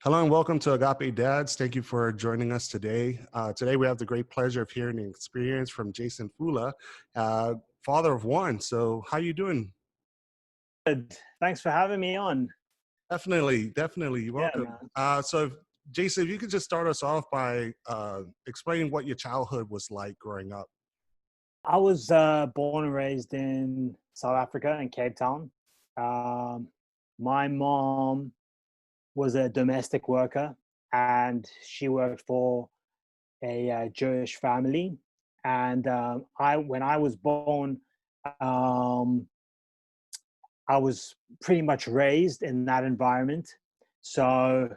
Hello and welcome to AgapeDads. Thank you for joining us today. Today we have the great pleasure of hearing the experience from Jason Fula, father of one. So how you doing? Good. Thanks for having me on. Definitely. You're Yeah, welcome. man. Jason, if you could just start us off by explaining what your childhood was like growing up. I was born and raised in South Africa in Cape Town. Um, my mom was a domestic worker, and she worked for a Jewish family. And when I was born, um, I was pretty much raised in that environment. So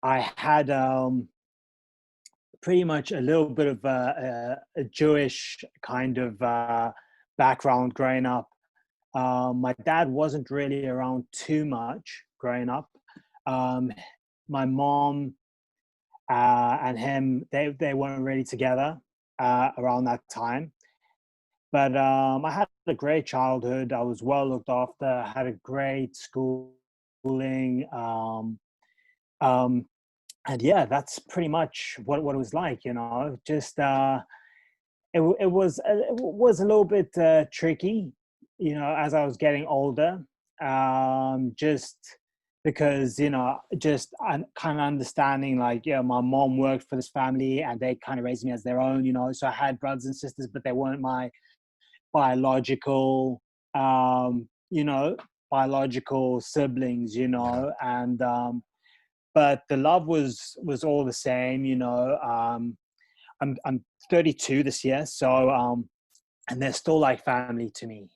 I had pretty much a little bit of a Jewish kind of background growing up. My dad wasn't really around too much growing up. Um, my mom and him, they weren't really together around that time. But I had a great childhood. I was well looked after. I had a great schooling. Um, and yeah, that's pretty much what it was like, just it was a little bit tricky, as I was getting older, just because just kind of understanding, like, yeah, my mom worked for this family and they kind of raised me as their own, so I had brothers and sisters, but they weren't my biological um you know biological siblings, Yeah. and but the love was all the same. I'm 32 this year, so and they're still like family to me.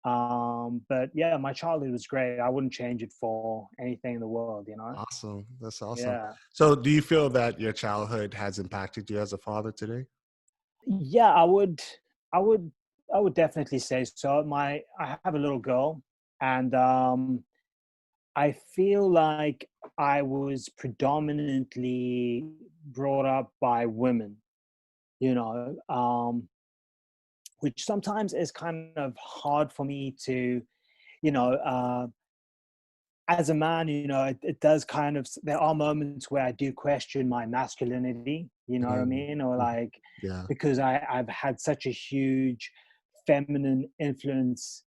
But yeah, my childhood was great. I wouldn't change it for anything in the world. Awesome. That's awesome. Yeah. So do you feel that your childhood has impacted you as a father today? Yeah, I would I would definitely say so. I have a little girl, and I feel like I was predominantly brought up by women, you know, which sometimes is kind of hard for me to, you know, as a man, it does kind of, there are moments where I do question my masculinity, you know what I Mm, mean? Or mhm. like, Yeah. because I've had such a huge feminine influence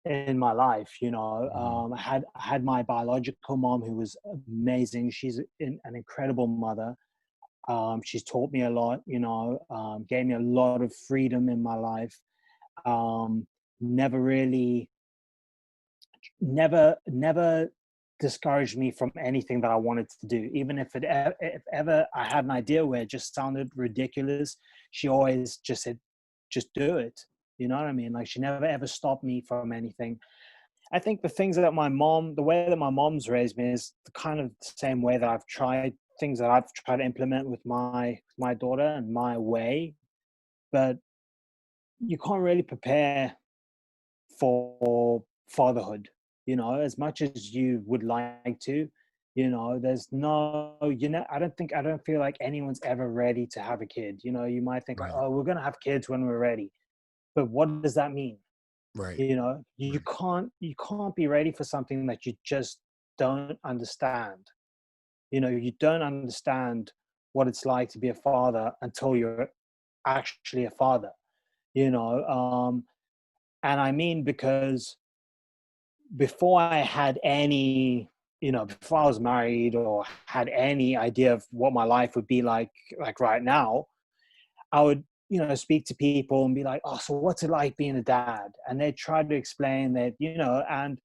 in my life. Mhm. I had my biological mom, who was amazing. She's an incredible mother. She's taught me a lot, gave me a lot of freedom in my life. um, Never really, never discouraged me from anything that I wanted to do, even if ever I had an idea where it just sounded ridiculous. She always just said, just do it. You know what I mean? Like, she never ever stopped me from anything. I think the way that my mom's raised me is the kind of the same way that I've tried to implement with my daughter and my way. But you can't really prepare for fatherhood, as much as you would like to. There's no, I don't feel like anyone's ever ready to have a kid. You might think like, Right. oh, we're gonna have kids when we're ready, but what does that mean? Right. You Right. can't be ready for something that you just don't understand. You don't understand what it's like to be a father until you're actually a father. you know um and I mean, because before I had any, before I was married or had any idea of what my life would be like right now, I would, speak to people and be like, oh, so what's it like being a dad? And they try to explain that, and,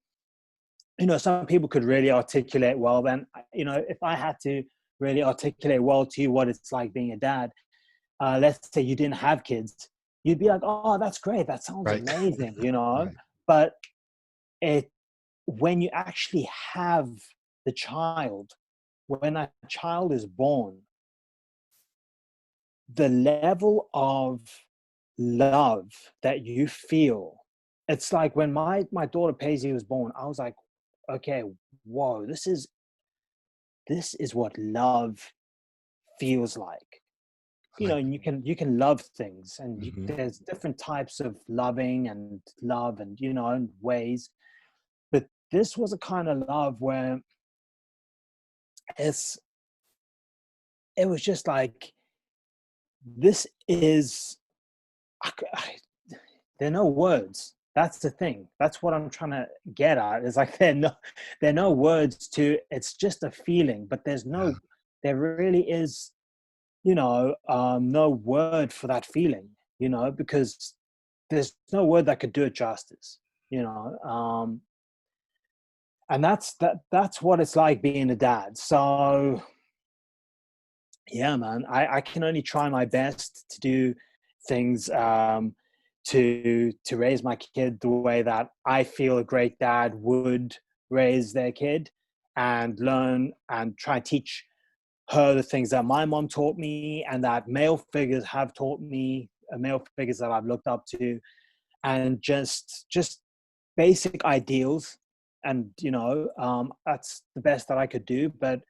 some people could really articulate well. Then, if I had to really articulate well to you what it's like being a dad, let's say you didn't have kids, you'd be like, oh, that's great. That sounds Right. amazing. Right. But it, when you actually have the child, when that child is born, the level of love that you feel, it's like when my daughter Paisley was born, I was like, okay, whoa, this is what love feels like. I like And you can love things, and that. there's different types of loving and love, and and ways. But this was a kind of love where it's it was just like, this is, there are no words. That's the thing. That's what I'm trying to get at. Is like there are no words to. It's just a feeling, but Yeah. there really is, no word for that feeling. Because there's no word that could do it justice. And that's what it's like being a dad. So yeah, man, I can only try my best to do things, to raise my kid the way that I feel a great dad would raise their kid, and learn and try and teach her the things that my mom taught me and that male figures have taught me, male figures that I've looked up to, and just basic ideals. And that's the best that I could do. But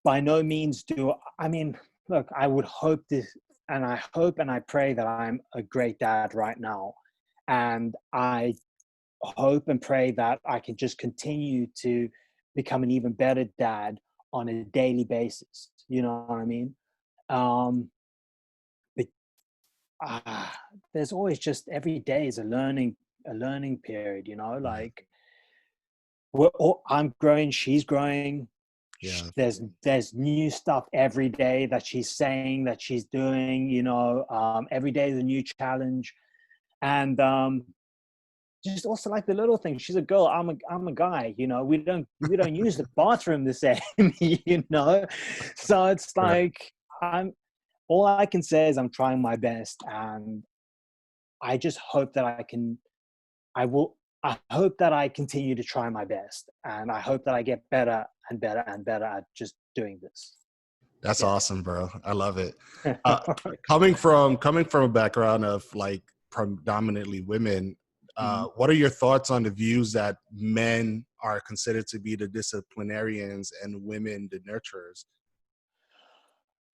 by no means do I mean, look, I would hope this, and I hope and I pray that I'm a great dad right now. And I hope and pray that I can just continue to become an even better dad on a daily basis. You know what I mean? Um, but there's always, just every day is a learning period, Right. like I'm growing, she's growing. Yeah. There's new stuff every day that she's saying, that she's doing. Every day is a new challenge. And just also like the little things. She's a girl, I'm a guy. We don't use the bathroom the same. So it's Right. like, I'm all I can say is I'm trying my best, and I just hope that I will. I hope that I continue to try my best, and I hope that I get better and better and better at just doing this. That's Yeah. awesome, bro. I love it. Uh, coming from a background of like predominantly women, Mhm. what are your thoughts on the views that men are considered to be the disciplinarians and women the nurturers?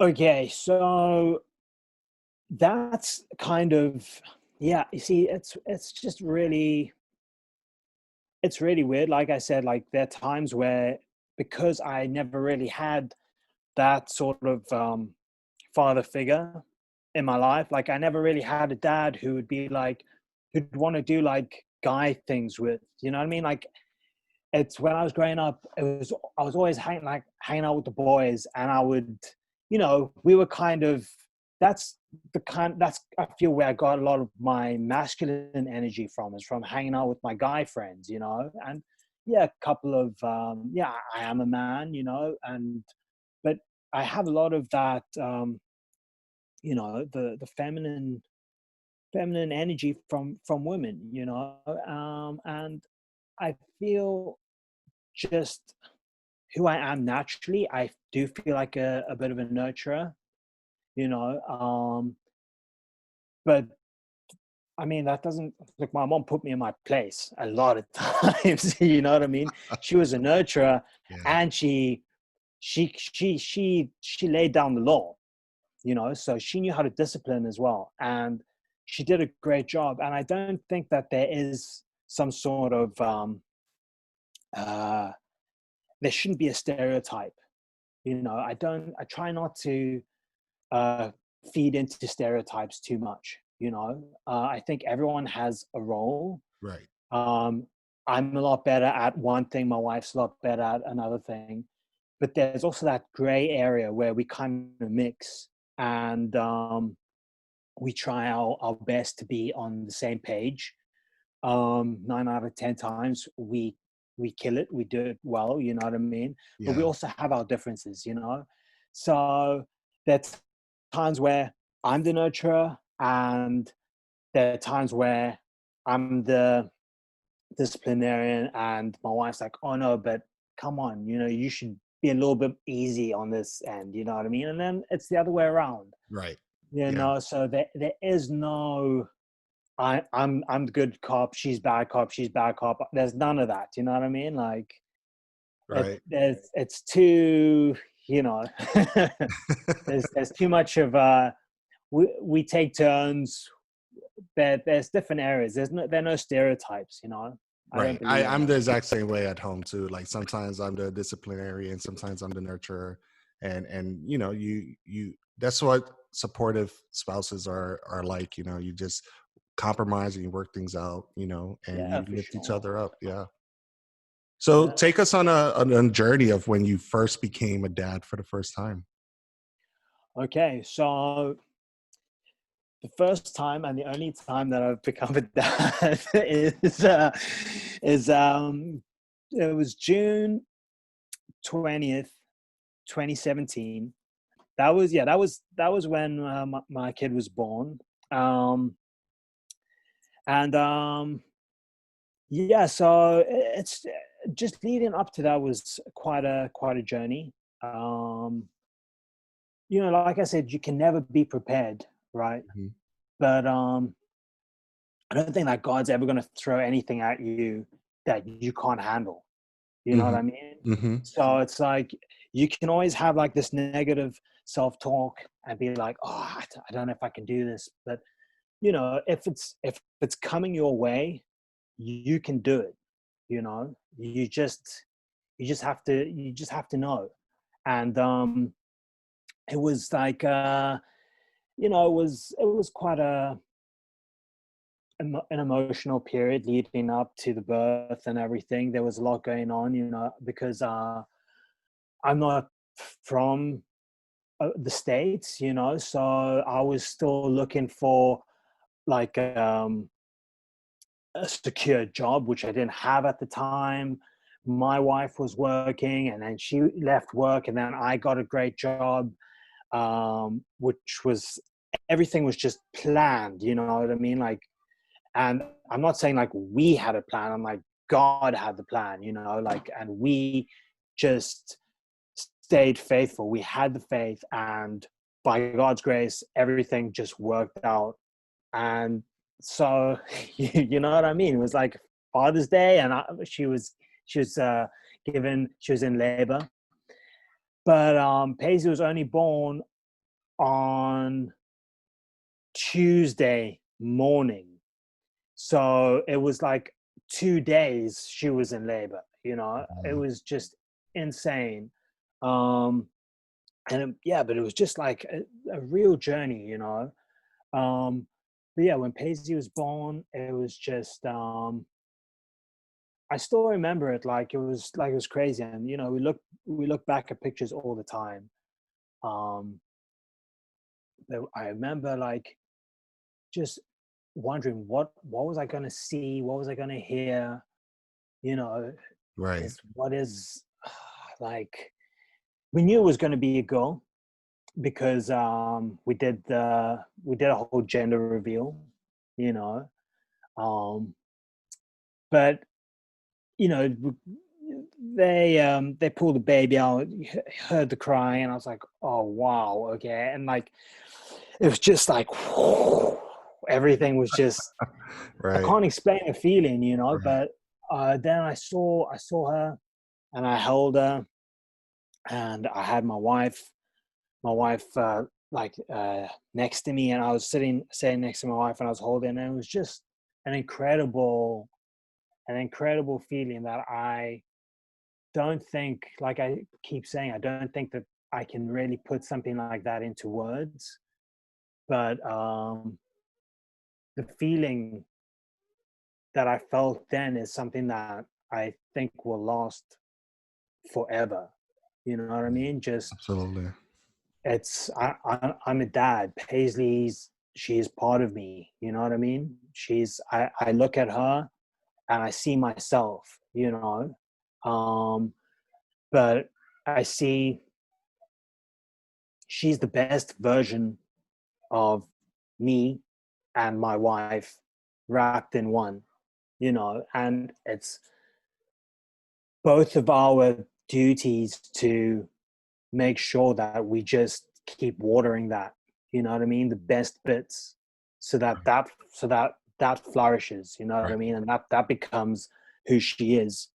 Okay, so that's kind of, yeah. You see, it's just really, it's really weird. Like I said, like there are times where, because I never really had that sort of father figure in my life. Like I never really had a dad who would be like, who'd want to do like guy things with. You know what I mean? Like, it's when I was growing up, I was always hanging out with the boys, and I would, we were kind of, that's that's, I feel, where I got a lot of my masculine energy from, is from hanging out with my guy friends. And yeah, a couple of yeah, I am a man, and but I have a lot of that, the feminine energy from women, and I feel just who I am naturally. I do feel like a bit of a nurturer, you know. But I mean, that doesn't, like, my mom put me in my place a lot of times. You know what I mean? She was a nurturer, Yeah. and she laid down the law, so she knew how to discipline as well, and she did a great job. And I don't think that there is some sort of uh, there shouldn't be a stereotype. I try not to uh, feed into stereotypes too much. I think everyone has a role. Right. um, I'm a lot better at one thing, my wife's a lot better at another thing, but there's also that gray area where we kind of mix, and we try our best to be on the same page. 9 out of 10 times we kill it, we do it well, you know what I mean? But we Yeah. also have our differences, so there's times where I'm the nurturer, and there are times where I'm the disciplinarian, and my wife's like, oh no, but come on, you should be a little bit easy on this end, you know what I mean? And then it's the other way around, Right. Yeah. so there is no, I'm the good cop, she's bad cop, she's bad cop. There's none of that. You know what I mean? Like, Right. it's too, you know, there's too much of we take turns. There's different areas. There are no stereotypes. I don't Right. believe in I'm that. the exact same way at home too. Like sometimes I'm the disciplinary and sometimes I'm the nurturer. And you know, you that's what supportive spouses are like, you know, you just compromise and you work things out, you know, and Yeah, you for lift each sure. other up. Yeah. So Yeah. take us on a journey of when you first became a dad for the first time. Okay, so the first time and the only time that I've become a dad is it was June 20th, 2017. That was when my kid was born. Um, and Yeah, so it's just leading up to that was quite a journey. Um, like I said, you can never be prepared, right? Mhm. But I don't think that God's ever going to throw anything at you that you can't handle. You know what Mhm. I mean? Mhm. So it's like you can always have like this negative self-talk and be like, "Oh, I don't know if I can do this." But if it's coming your way, you can do it. You just have to know. And it was like it was quite an emotional period leading up to the birth and everything. There was a lot going on, because I'm not from the States, so I was still looking for like a secure job, which I didn't have at the time. My wife was working and then she left work, and then I got a great job, which was everything was just planned, you know what I mean? Like, and I'm not saying like we had a plan, I'm like, God had the plan, like, and we just stayed faithful. We had the faith, and by God's grace, everything just worked out. And so, you know what I mean? It was like Father's Day, and she was in labor, but Paisley was only born on Tuesday morning. So it was like 2 days she was in labor, it Wow. was just insane. Um, yeah, but it was just like a real journey, Um, but yeah, when Paisley was born, it was just, I still remember it like it was crazy. And, we look back at pictures all the time. Um, but I remember like just wondering what was I going to see? What was I going to hear? You know, Right. is like, we knew it was going to be a girl because we did a whole gender reveal, you know. Um, but they pulled the baby out, heard the cry, and I was like, oh wow, okay. And like it was just like everything was just, I Right. can't explain the feeling, Right. but then I saw her and I held her, and I had my wife like next to me, and I was sitting next to my wife, and I was holding, and it was just an incredible feeling that I don't think, like I keep saying, I don't think that I can really put something like that into words. But the feeling that I felt then is something that I think will last forever. You know what I Yeah. mean? Just Absolutely. I'm a dad. She is part of me. You know what I mean? I look at her and I see myself. But I see she's the best version of me and my wife wrapped in one, and it's both of our duties to make sure that we just keep watering that, you know what I mean? The best bits, so that flourishes, you know what Right. I mean? And that becomes who she is,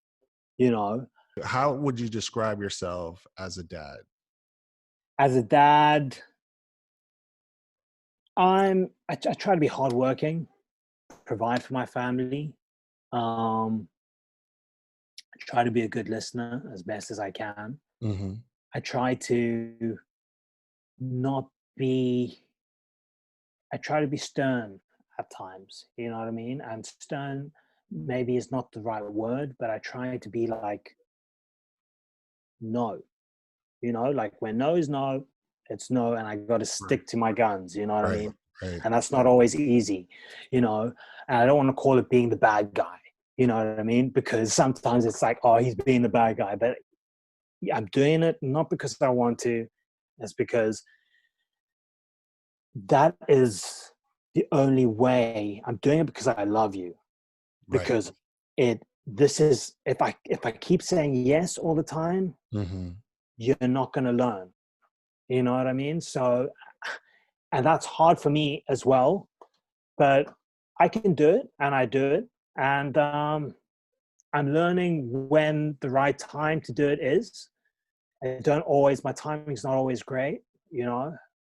you know. How would you describe yourself as a dad? As a dad, I try to be hardworking, provide for my family. try to be a good listener as best as I can. Mm-hmm. I try to not be, I try to be stern at times, you know what I mean? And stern maybe is not the right word, but I try to be like, no, like when no is no, it's no, and I got to Right. stick to my guns, you know what I Right. mean? Right. And that's not always easy, and I don't want to call it being the bad guy, you know what I mean? Because sometimes it's like, oh, he's being the bad guy, but I'm doing it not because I want to, it's because that is the only way. I'm doing it because I love you, Right. because this is, if I keep saying yes all the time, Mm-hmm. you're not going to learn, you know what I mean? So, and that's hard for me as well, but I can do it, and I do it, and I'm learning when the right time to do it is. I don't always, my timing's not always great,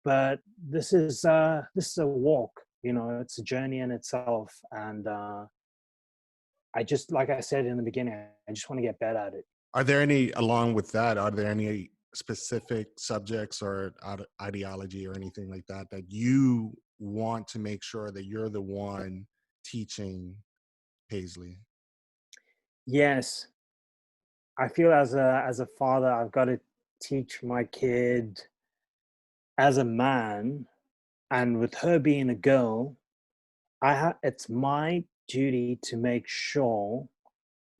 but this is a walk, it's a journey in itself, and I just, like I said in the beginning, I just want to get better at it. Are there any, along with that, are there any specific subjects or ideology or anything like that that you want to make sure that you're the one teaching Paisley? Yes, I feel as a father, I've got to teach my kid as a man, and with her being a girl, it's my duty to make sure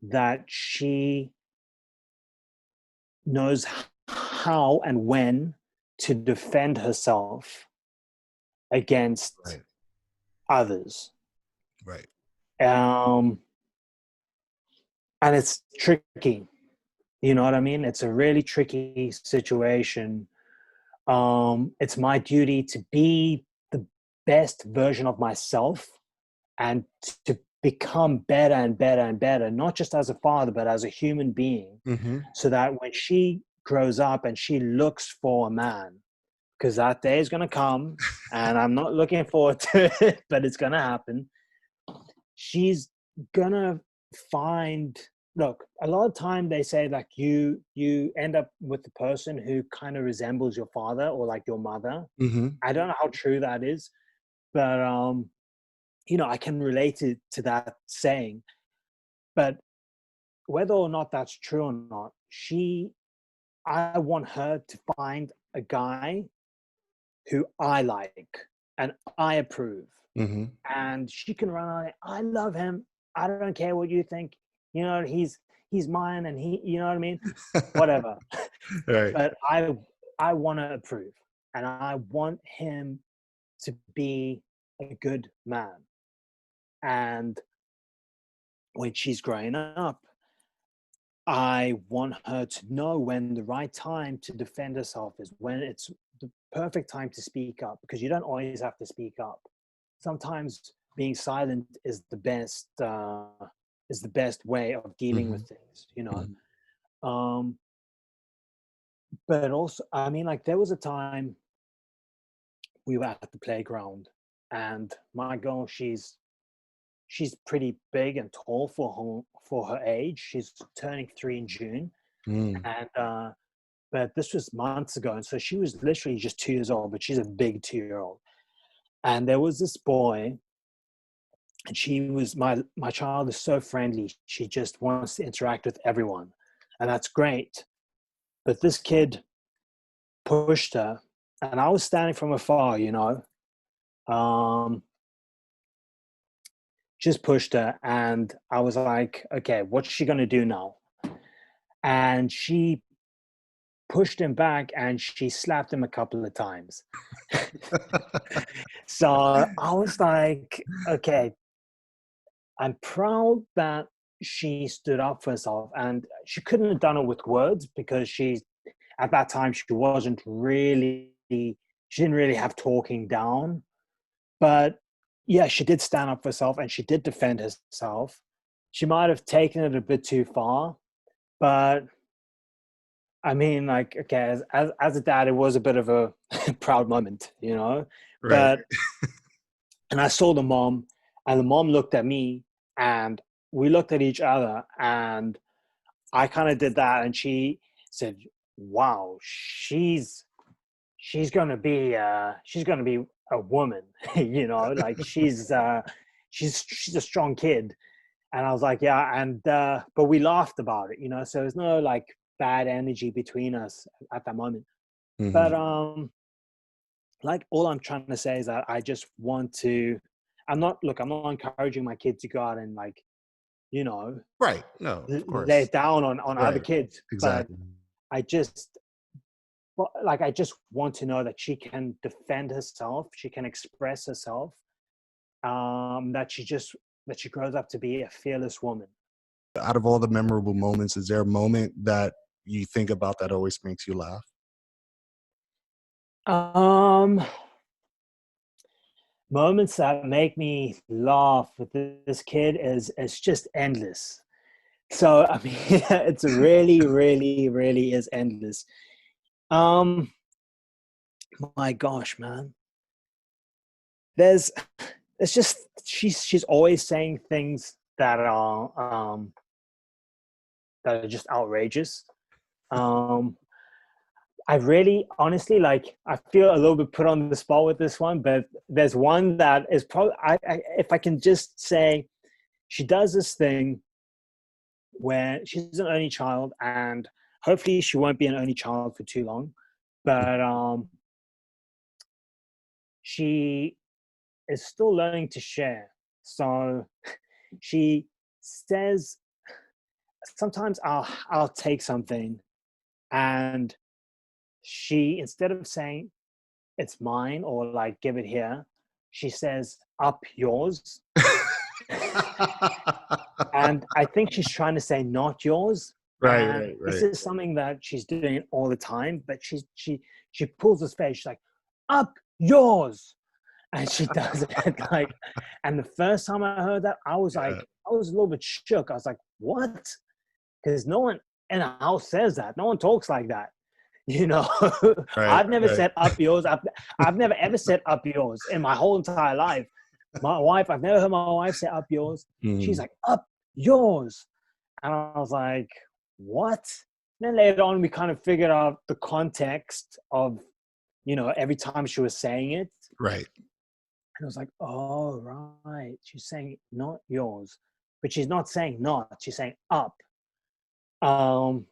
that she knows how and when to defend herself against Right. others. Right. Um, and it's tricky. You know what I mean? It's a really tricky situation. It's my duty to be the best version of myself, and to become better and better and better, not just as a father, but as a human being, Mm-hmm. so that when she grows up and she looks for a man, because that day is going to come, and I'm not looking forward to it, but it's going to happen. She's going to find, look, a lot of time they say like you end up with the person who kind of resembles your father or like your mother. Mm-hmm. I don't know how true that is, but I can relate it to that saying. But whether or not that's true or not, I want her to find a guy who I like and I approve. Mm-hmm. And she can run on it. I love him. I don't care what you think. He's mine, and you know what I mean? Whatever. Right. But I want to approve, and I want him to be a good man. And when she's growing up, I want her to know when the right time to defend herself is, when it's the perfect time to speak up, because you don't always have to speak up. Sometimes being silent is the best way of dealing Mm-hmm. with things. Mm-hmm. Um, but also, I mean, like there was a time we were at the playground, and my girl, she's pretty big and tall for her age. She's turning 3 in June, Mm. and but this was months ago, and so she was literally just 2 years old, but she's a big 2-year-old. And there was this boy, and she was, my child is so friendly. She just wants to interact with everyone, and that's great. But this kid pushed her, and I was standing from afar, um, just pushed her, and I was like, okay, what's she gonna do now? And she pushed him back, and she slapped him a couple of times. So I was like, okay, I'm proud that she stood up for herself, and she couldn't have done it with words, because at that time she didn't really have talking down. But yeah, she did stand up for herself, and she did defend herself. She might have taken it a bit too far, but I mean, like, okay, as a dad, it was a bit of a proud moment. Right. But, and I saw the mom, and the mom looked at me, and we looked at each other, and I kind of did that, and she said, "Wow, she's gonna be a woman," you know, like she's a strong kid. And I was like, yeah, and but we laughed about it, you know. So there's no like bad energy between us at that moment. But Hmm. like all I'm trying to say is that I just want to. I'm not encouraging my kid to go out and like, you know, Right. No, of lay course. it down on other Right. kids. But Exactly. I just, like, I just want to know that she can defend herself, she can express herself, that she grows up to be a fearless woman. Out of all the memorable moments, is there a moment that you think about that always makes you laugh? Um, Moments that make me laugh with this kid is it's just endless. So I mean, it's really, really, really is endless. Um, my gosh, man, there's it's just she's always saying things that are just outrageous. Um, I really, honestly, like, I feel a little bit put on the spot with this one, but there's one that is probably, if I can just say, she does this thing where she's an only child, and hopefully she won't be an only child for too long, but she is still learning to share. So she says, sometimes I'll take something, and she, instead of saying it's mine or like give it here, she says up yours. And I think she's trying to say not yours. Right, And right, this right. is something that she's doing all the time, but she pulls his face. She's like, up yours. And she does it like, and the first time I heard that, I was Yeah. like, I was a little bit shook. I was like, what? Because no one in a house says that. No one talks like that. You know, Right, I've never right. said up yours. I've never ever said up yours in my whole entire life. My wife, I've never heard my wife say up yours. She's Mhm. like, up yours. And I was like, what? Then later on, we kind of figured out the context of, you know, every time she was saying it. Right. And I was like, oh, right. She's saying not yours. But she's not saying not, she's saying up. Um,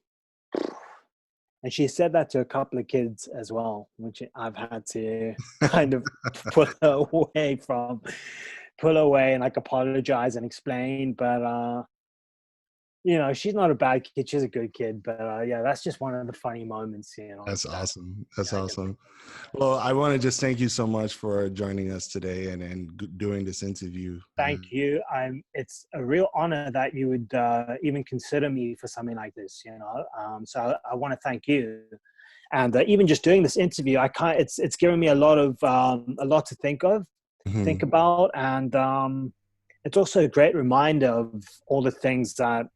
and she said that to a couple of kids as well, which I've had to kind of pull her away from, pull away and like apologize and explain. But you know, she's not a bad kid; she's a good kid. But yeah, that's just one of the funny moments, you know, That's that awesome. That's I can think awesome. of. Well, I want to just thank you so much for joining us today and doing this interview. Thank you. It's a real honor that you would even consider me for something like this, you know. So I want to thank you. And even just doing this interview, I can't. It's given me a lot to think Mhm. about, and it's also a great reminder of all the things that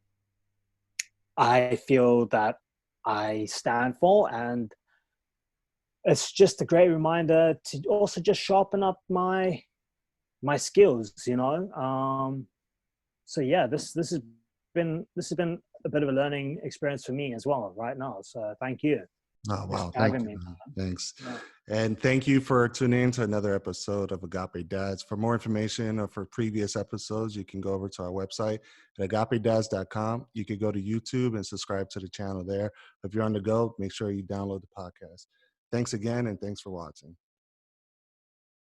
I feel that I stand for, and it's just a great reminder to also just sharpen up my skills, you know. So yeah, this has been a bit of a learning experience for me as well right now. So thank you Oh, for wow. Thank having you, me. man. Thanks. Yeah. And thank you for tuning in to another episode of Agape Dads. For more information or for previous episodes, you can go over to our website at agapedads.com. You can go to YouTube and subscribe to the channel there. If you're on the go, make sure you download the podcast. Thanks again, and thanks for watching.